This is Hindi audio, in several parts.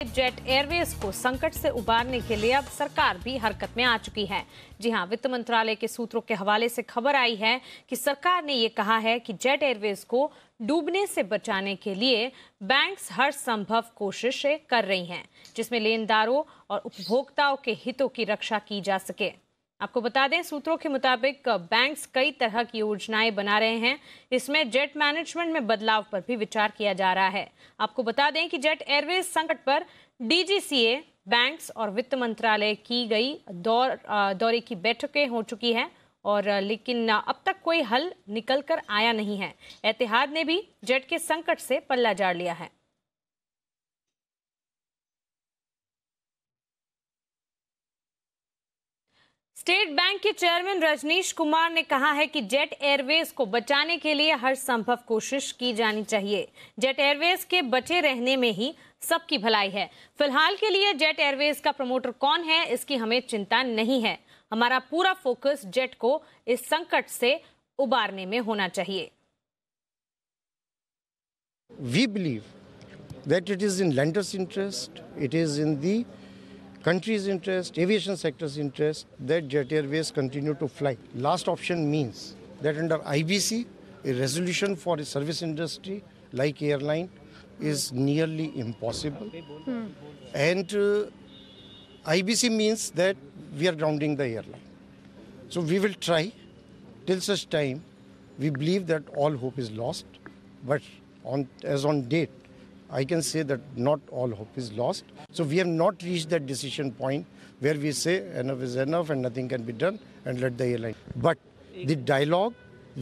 जेट एयरवेज को संकट से उबारने के लिए अब सरकार भी हरकत में आ चुकी है। जी हां, वित्त मंत्रालय के सूत्रों के हवाले से खबर आई है कि सरकार ने ये कहा है कि जेट एयरवेज को डूबने से बचाने के लिए बैंक्स हर संभव कोशिशें कर रही हैं, जिसमें लेनदारों और उपभोक्ताओं के हितों की रक्षा की जा सके। आपको बता दें, सूत्रों के मुताबिक बैंक्स कई तरह की योजनाएं बना रहे हैं। इसमें जेट मैनेजमेंट में बदलाव पर भी विचार किया जा रहा है। आपको बता दें कि जेट एयरवेज संकट पर डीजीसीए, बैंक्स और वित्त मंत्रालय की गई दौरे की बैठकें हो चुकी हैं लेकिन अब तक कोई हल निकल कर आया नहीं है। एतिहाद ने भी जेट के संकट से पल्ला झाड़ लिया है। स्टेट बैंक के चेयरमैन रजनीश कुमार ने कहा है कि जेट एयरवेज को बचाने के लिए हर संभव कोशिश की जानी चाहिए। जेट एयरवेज के बचे रहने में ही सबकी भलाई है। फिलहाल के लिए जेट एयरवेज का प्रमोटर कौन है, इसकी हमें चिंता नहीं है। हमारा पूरा फोकस जेट को इस संकट से उबारने में होना चाहिए। We believe that it is in lenders' interest, it is in the country's interest, aviation sector's interest that Jet Airways continue to fly. Last option means that under IBC, a resolution for a service industry like airline is nearly impossible. And IBC means that we are grounding the airline. So we will try till such time we believe that all hope is lost. But as on date, I can say that not all hope is lost. So we have not reached that decision point where we say enough is enough and nothing can be done and let the airline. But the dialogue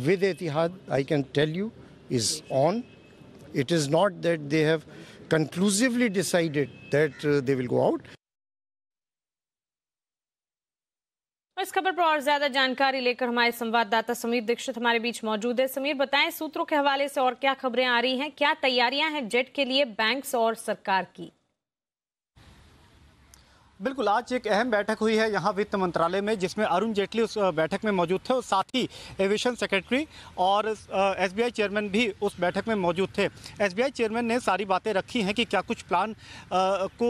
with Etihad, I can tell you, is on. It is not that they have conclusively decided that they will go out. इस खबर पर और ज्यादा जानकारी लेकर हमारे संवाददाता समीर दीक्षित हमारे बीच मौजूद है। समीर, बताएं सूत्रों के हवाले से और क्या खबरें आ रही हैं, क्या तैयारियां हैं जेट के लिए बैंक्स और सरकार की? बिल्कुल, आज एक अहम बैठक हुई है यहाँ वित्त मंत्रालय में, जिसमें अरुण जेटली उस बैठक में मौजूद थे और साथ ही एविएशन सेक्रेटरी और एसबीआई चेयरमैन भी उस बैठक में मौजूद थे। एसबीआई चेयरमैन ने सारी बातें रखी हैं कि क्या कुछ प्लान को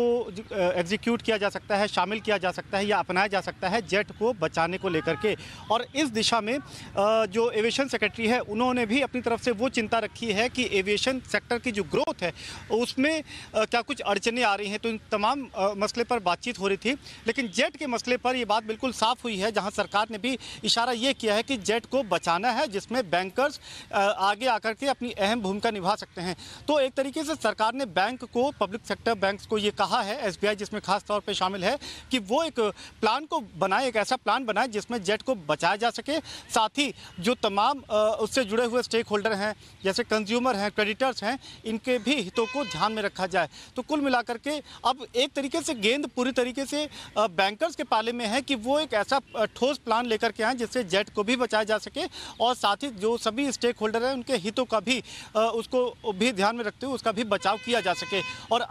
एग्जीक्यूट किया जा सकता है, शामिल किया जा सकता है या अपनाया जा सकता है जेट को बचाने को लेकर के। और इस दिशा में जो एविएशन सेक्रेटरी है उन्होंने भी अपनी तरफ से वो चिंता रखी है कि एविएशन सेक्टर की जो ग्रोथ है उसमें क्या कुछ अड़चनें आ रही हैं। तो इन तमाम मसले पर बातचीत हो रही थी, लेकिन जेट के मसले पर यह बात बिल्कुल साफ हुई है, जहां सरकार ने भी इशारा यह किया है कि जेट को बचाना है, जिसमें बैंकर्स आगे आकर के अपनी अहम भूमिका निभा सकते हैं। तो एक तरीके से सरकार ने बैंक को, पब्लिक सेक्टर बैंक्स को ये कहा है, एसबीआई जिसमें खास तौर पे शामिल है, कि वो एक प्लान को बनाए, एक ऐसा प्लान बनाए जिसमें जेट को बचाया जा सके। साथ ही जो तमाम उससे जुड़े हुए स्टेक होल्डर हैं, जैसे कंज्यूमर हैं, क्रेडिटर्स हैं, इनके भी हितों को ध्यान में रखा जाए। तो कुल मिलाकर के अब एक तरीके से गेंद पूरी तरीके से बैंकर्स के पाले में है कि वो एक ऐसा ठोस प्लान लेकर के आए जिससे जेट को भी बचाया जा सके और साथ ही जो सभी स्टेक होल्डर हैं उनके हितों का भी उसको भी ध्यान में रखते हुए उसका भी बचाव किया जा सके। और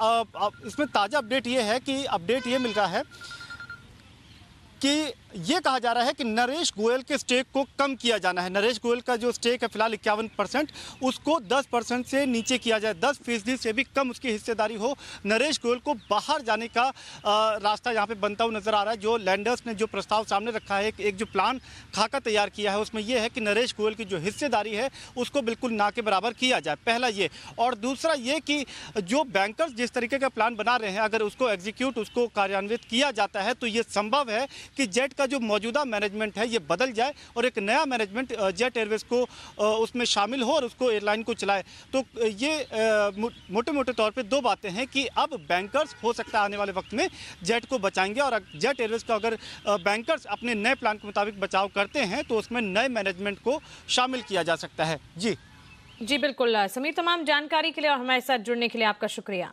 इसमें ताज़ा अपडेट ये है कि अपडेट ये मिल रहा है कि ये कहा जा रहा है कि नरेश गोयल के स्टेक को कम किया जाना है। नरेश गोयल का जो स्टेक है फिलहाल 51%, उसको 10% से नीचे किया जाए, 10% से भी कम उसकी हिस्सेदारी हो। नरेश गोयल को बाहर जाने का रास्ता यहाँ पे बनता हुआ नजर आ रहा है। जो लैंडर्स ने जो प्रस्ताव सामने रखा है, एक जो प्लान खाका तैयार किया है, उसमें यह है कि नरेश गोयल की जो हिस्सेदारी है उसको बिल्कुल ना के बराबर किया जाए, पहला ये। और दूसरा ये कि जो बैंकर्स जिस तरीके का प्लान बना रहे हैं, अगर उसको एग्जीक्यूट, उसको कार्यान्वित किया जाता है तो ये संभव है कि जेट का जो मौजूदा मैनेजमेंट है ये बदल जाए और एक नया मैनेजमेंट जेट एयरवेज को उसमें शामिल हो और उसको एयरलाइन को चलाए। तो ये मोटे मोटे तौर पे दो बातें हैं कि अब बैंकर्स हो सकता है आने वाले वक्त में जेट को बचाएंगे, और जेट एयरवेज का अगर बैंकर्स अपने नए प्लान के मुताबिक बचाव करते हैं तो उसमें नए मैनेजमेंट को शामिल किया जा सकता है। जी बिल्कुल समीर, तमाम जानकारी के लिए और हमारे साथ जुड़ने के लिए आपका शुक्रिया।